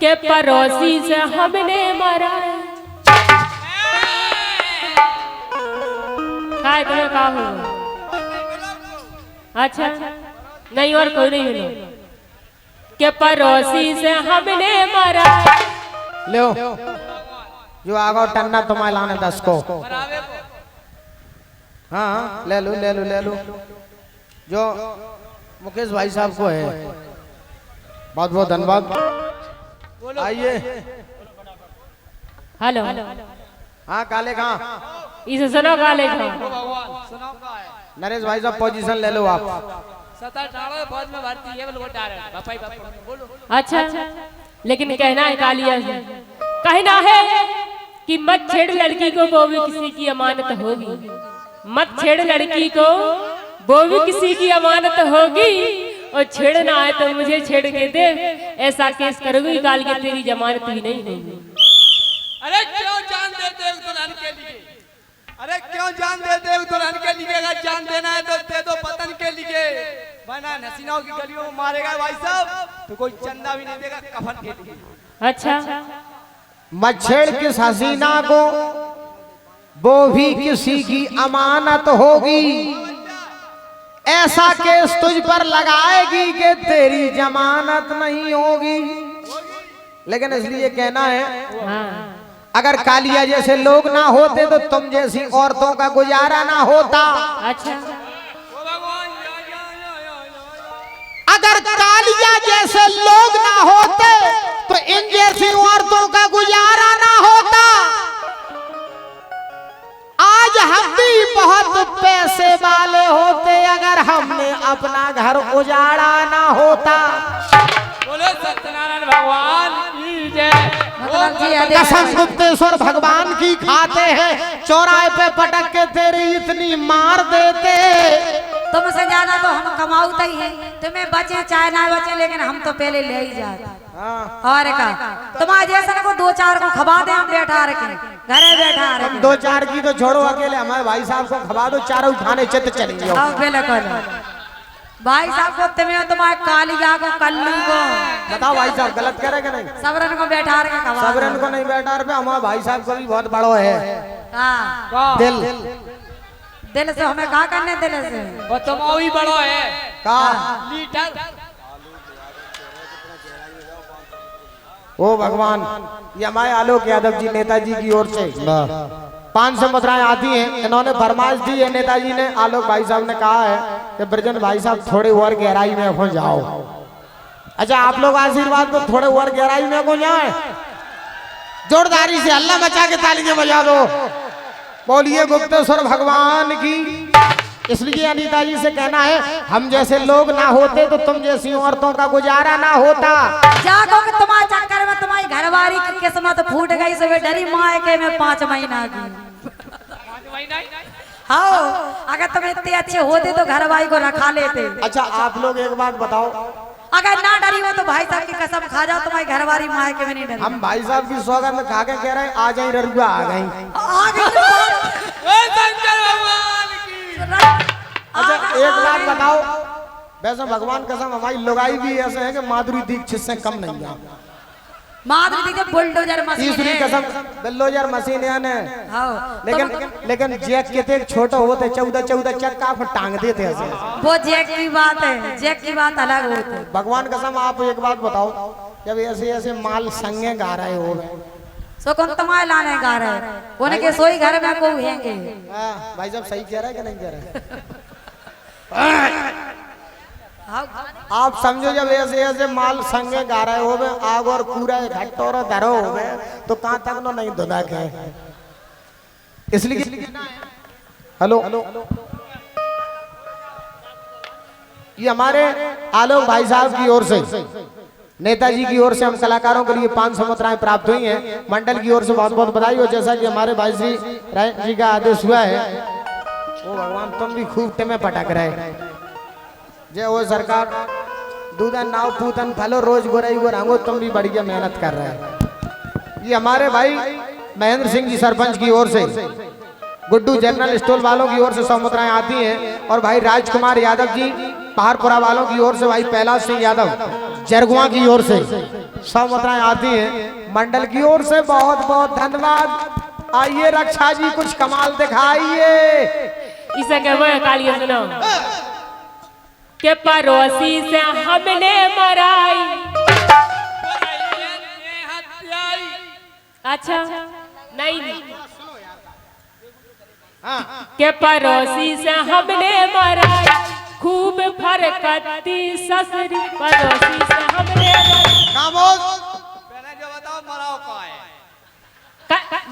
के पड़ोसी से हमने मारा। काय तुम्हें कहा होगा? अच्छा नहीं और कोई नहीं मिलो के पड़ोसी से हमने मारा। लो जो आगो टन्ना तुम्हारे लाने 10 को। हाँ ले लो ले लो ले लो। जो मुकेश भाई साहब को है बहुत बहुत धन्यवाद। आइए। हेलो हाँ काले कहाँ इसे सुनो काले का नरेश भाई साहब पोजीशन ले लो आप। अच्छा लेकिन कहना है कालिया से कहना है कि मत छेड़ लड़की को वो भी किसी की अमानत होगी। मत छेड़ लड़की को वो भी किसी की अमानत होगी। और छेड़ना है तो मुझे छेड़ के दे ऐसा केस करोगी काल के तेरी जमानत भी नहीं होगी। अरे क्यों जान देते हो दुल्हन के लिए? अरे क्यों जान देते हो दुल्हन के लिए? अगर जान देना है तो दे दो पतन के लिए। वरना नसीनाओं की गलियों में मारेगा भाई साहब तो कोई चंदा भी नहीं देगा कफन के लिए। अच्छा मच्छेड़ किस हसीना को वो भी किसी की अमानत होगी। ऐसा केस तुझ पर लगाएगी कि तेरी जमानत नहीं होगी। लेकिन इसलिए कहना है हाँ। अगर कालिया जैसे लोग ना होते तो तुम जैसी औरतों का गुजारा ना होता। अच्छा अगर कालिया जैसे लोग ना होते तो इन जैसी औरतों का गुजारा ना होता। आज हम भी बहुत पैसे वाले होते अगर हमने अपना घर उजाड़ा ना होता। बोलो सत्यनारायण भगवान की जय। कसम गुप्तेश्वर भगवान की खाते हैं चौराहे पे पटक के तेरी इतनी मार देते। तुमसे ज्यादा तो हम कमाऊते ही हैं। तुम्हें बचे चाहे ना बचे लेकिन हम तो पहले ले ही जाते। और का तुम्हारे जैसा को 2-4 को खबा दे हम बैठा रखे घरे बैठा रखे। 2-4 की तो छोड़ो अकेले हमारे भाई साहब को खबा दो चारों उठाने चित चलेंगे। बिल्कुल भाई साहब को तुम्हें तुम्हारे कालिया को कल्लू को बताओ भाई साहब गलत करे कि नहीं? सबरन को बैठा रखे खबा सबरन को नहीं बैठा रहे हमारे भाई साहब को भी बहुत बड़ो है दिल। दिल से हमें कहा करने दिल से वो तुम भी बड़ो है का लीटर। ओ भगवान ये हमारे आलोक यादव जी नेताजी की ओर से 500 मुद्राएं आती हैं। इन्होंने फरमाइश दी है नेताजी ने आलोक भाई साहब ने कहा है कि ब्रजन भाई साहब थोड़े और गहराई में हो जाओ। अच्छा आप लोग आशीर्वाद को थोड़े और गहराई में हो जाए। जोरदारी से हल्ला मचा के तालियां बजा दो। बोलिए गुप्तेश्वर भगवान की। इसलिए अनीता जी से कहना है हम जैसे लोग ना होते तो तुम जैसी औरतों का गुजारा ना होता। जागो कि तुम्हारे चक्कर में तुम्हारी घरवाली की किस्मत फूट गई। सब डरी मायके में 5 महीना की। हाँ अगर तुम इतने अच्छे होते तो घरवाली को रखा लेते। अच्छा आप लोग एक बात बताओ अगर ना डरी हो तो भाई साहब की कसम खा जाओ तुम्हारी घरवाली मायके में नहीं डरी। हम भाई साहब की सौगंध खा के कह रहे हैं आ जाए ररुआ आ गई। अच्छा एक बात बताओ वैसे भगवान कसम हमारी लुगाई भी ऐसे है कि माधुरी दीक्षित से कम नहीं है। माधुरी दीक्षित बुलडोजर मशीन तीसरी कसम बुलडोजर मशीन है। लेकिन जैक कितने छोटे होते 14 चक्का को टांग देते ऐसे। वो जैक की बात है। जैक की बात अलग होती है। भगवान कसम आप एक बात बताओ जब ऐसे ऐसे माल संगे गा रहे हो सो कौन तुम्हारे लाने गा रहे हैं उनके सोई घर में को हुएंगे। भाई साहब सही कह रहे हैं कि नहीं कह रहे? आप समझो जब ऐसे ऐसे माल संगे गा रहे हो आग और पूरा घट्टोर धरो हो तो कहां तक नो नहीं धुना के। इसलिए हेलो ये हमारे आलोक भाई साहब की ओर से नेताजी की ओर से हम कलाकारों के लिए 500 मुद्राएं प्राप्त हुई हैं। मंडल की ओर से बहुत बहुत बधाई हो। जैसा कि हमारे भाई श्री राय जी का आदेश हुआ है वो भगवान तुम भी खूब टेमे पटक रहे। जय वो सरकार दूधन नाव पूतन फलो रोज गोराई गोरांगो तुम भी बढ़िया मेहनत कर रहे हैं। ये हमारे भाई महेंद्र सिंह जी सरपंच की ओर से गुड्डू जनरल स्टोर वालों की ओर से 100 मुद्राएं आती हैं। और भाई राजकुमार यादव जी पहाड़पुरा वालों की ओर से भाई कैलाश सिंह यादव जरगुआ की ओर से 100 मुद्राएं आती हैं मंडल की ओर से। बहुत बहुत धन्यवाद। आइए रक्षा जी कुछ कमाल दिखाइए। इसे कहवे कालिया सुनो के पड़ोसी से हमने मराई। अच्छा नहीं के पड़ोसी से हमने मराई खूब फरकती ससुरी। पड़ोसी से हमने पहले जो बताओ मराओ का है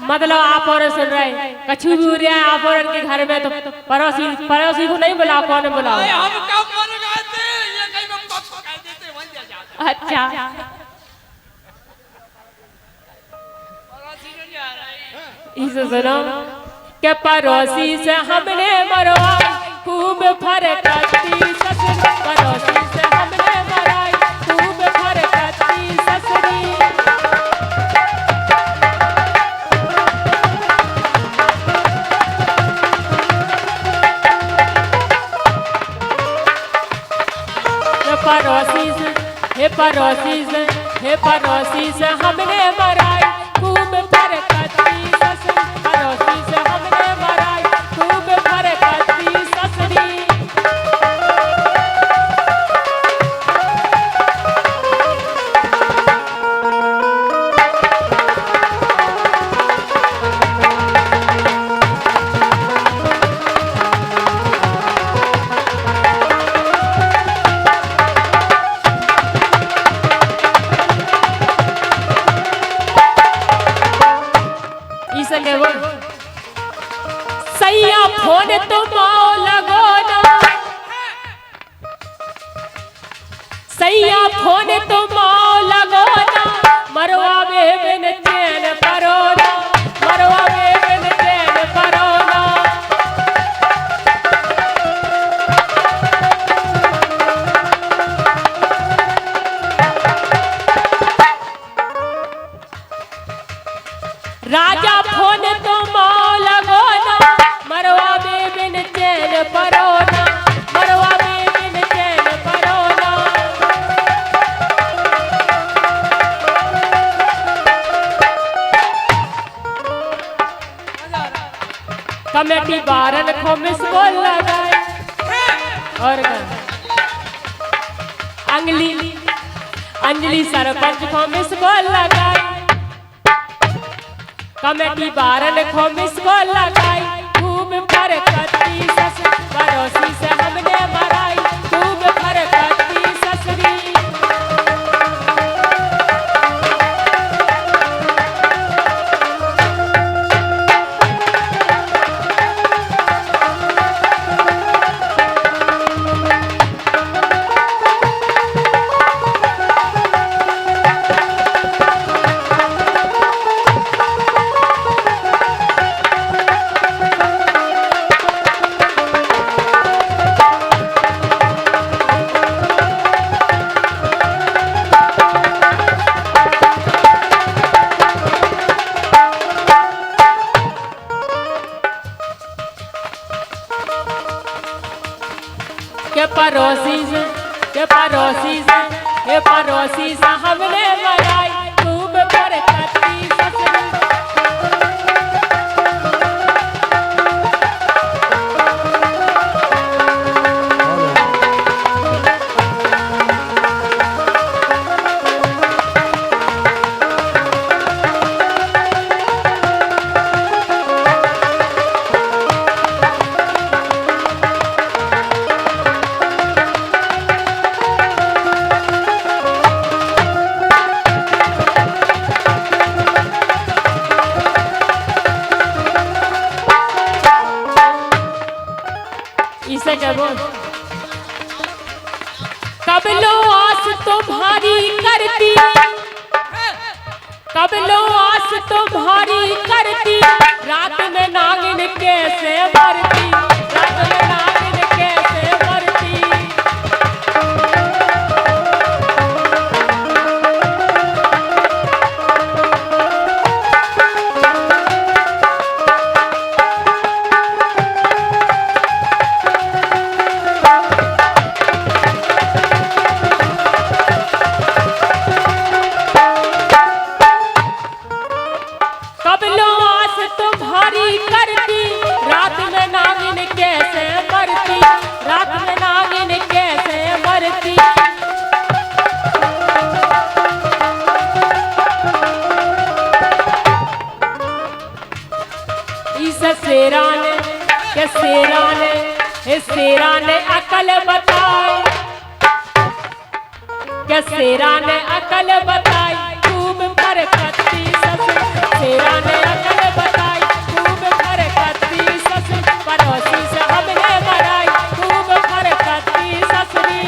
मतलब आप और सुन रहे कछु भी हो रहा है आप और के घर में तो पड़ोसी को नहीं बुलाओ। कौन बुलाओ? हम कब मर गए थे ये कहीं में पप कह देते वहीं जा जाते। अच्छा पड़ोसी नहीं आ रहा है। इसे सुनो के पड़ोसी से हमने मरवाई खूब फरकती ससुरी। पड़ोसी से हमने मराई खूब फरकती ससुरी। हे पड़ोसी से हमने मराई खूब फरकती ससुरी। पड़ोसी से हमने मराई खूब फरकती ससुरी। सैया फोन तुम लगो ना। सैया फोन तुम लगो ना। मरवा में बिन चैन परो ना। मरवा में बिन चैन परो ना। राजा फोन तुम लगो ना। मरवा में बिन चैन परो ना। मरवा में बिन चैन परो ना। कमेटी बारन को मिस कॉल लगाए और अंजलि सरपंच को मिस कॉल लगाए। कमेटी बारन को मिस कॉल लगाई खूब फरकती ससुरी। पड़ोसी से हमने मराई खूब फरकती ससुरी। के पड़ोसी से हमने मराई खूब फरकती ससुरी। इसे क्या बोल कब लो आस तुम्हारी करती। कब लो आस तुम्हारी करती। रात में नागिन कैसे मरती। रात में नागिन कैसे मरती। शेरा ने अकल बताई, क्या शेरा ने अकल बताई, खूब फरकती ससुर। शेरा ने अकल बताई, खूब फरकती ससुर। पड़ोसी से हमने मराई, खूब फरकती ससुरी।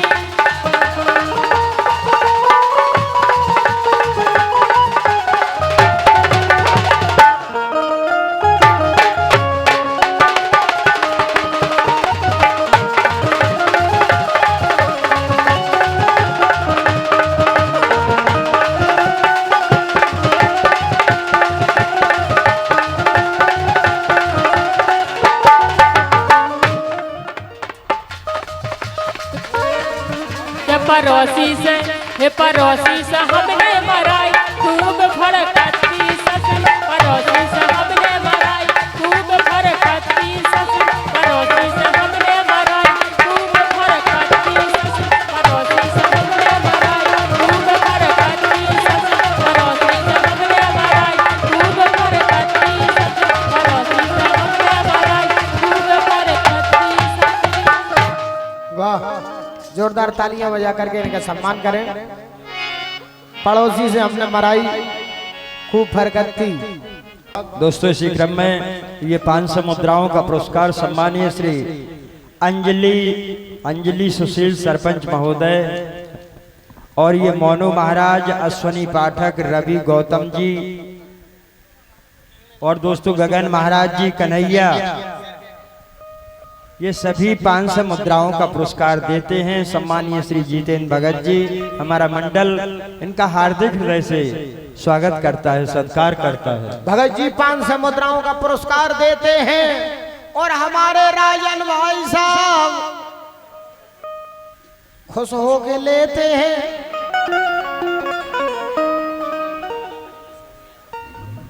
पड़ोसी से हमने मराई, खूब फरकती ससुर। पड़ोसी से हमने मराई, खूब फरकती ससुर। पड़ोसी से हमने मराई, खूब फरकती ससुर। पड़ोसी से हमने मराई, खूब फरकती ससुर। पड़ोसी से हमने मराई, खूब फरकती ससुर। पड़ोसी से हमने मराई, खूब फरकती ससुर। वाह, जोरदार तालियां बजा करके इनका सम्मान करें। पड़ोसी से हमने मराई, खूब फरकत थी। दोस्तों, इसी क्रम में ये 500 मुद्राओं का पुरस्कार सम्मानीय श्री अंजलि सुशील सरपंच महोदय और ये मोनू महाराज, अश्वनी पाठक, रवि गौतम जी और दोस्तों गगन महाराज जी, कन्हैया, ये सभी 500 मुद्राओं का पुरस्कार देते हैं। सम्मानीय श्री जितेंद्र भगत जी, हमारा मंडल इनका हार्दिक हृदय से स्वागत करता है, सत्कार करता है। भगत जी 500 मुद्राओं का पुरस्कार देते हैं और हमारे राजन भाई साहब खुश होके लेते हैं।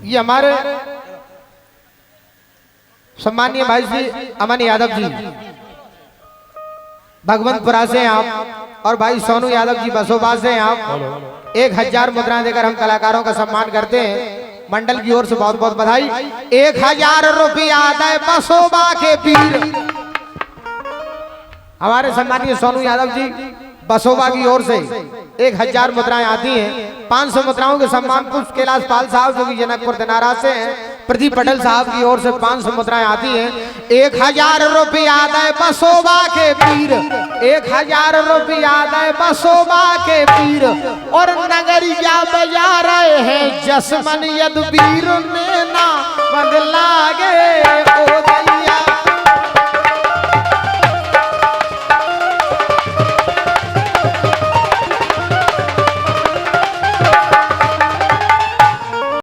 ये हमारे सम्मानीय भाई श्री अमन यादव जी भगवंतपुरा से आप, और भाई सोनू यादव जी बसोबा से आप 1000 मुद्राएं देकर हम कलाकारों का सम्मान करते हैं। मंडल की ओर से बहुत बहुत बधाई। 1000 रुपया दे बसोबा के पीर। हमारे सम्मानीय सोनू यादव जी बसोबा की ओर से 1000 मुद्राएं आती हैं। 500 मुद्राओं के सम्मान पुष्प कैलाश पाल साहब जो कि जनकपुर दिनारा से हैं, प्रदीप पटेल साहब की ओर से 500 मुद्राएं आती हैं। 1000 रुपया दे बसोबा के पीर, 1000 रुपया दे बसोबा के पीर। और नगरिया बजा रहे हैं जसमन यदुवीर ने ना बदला गे।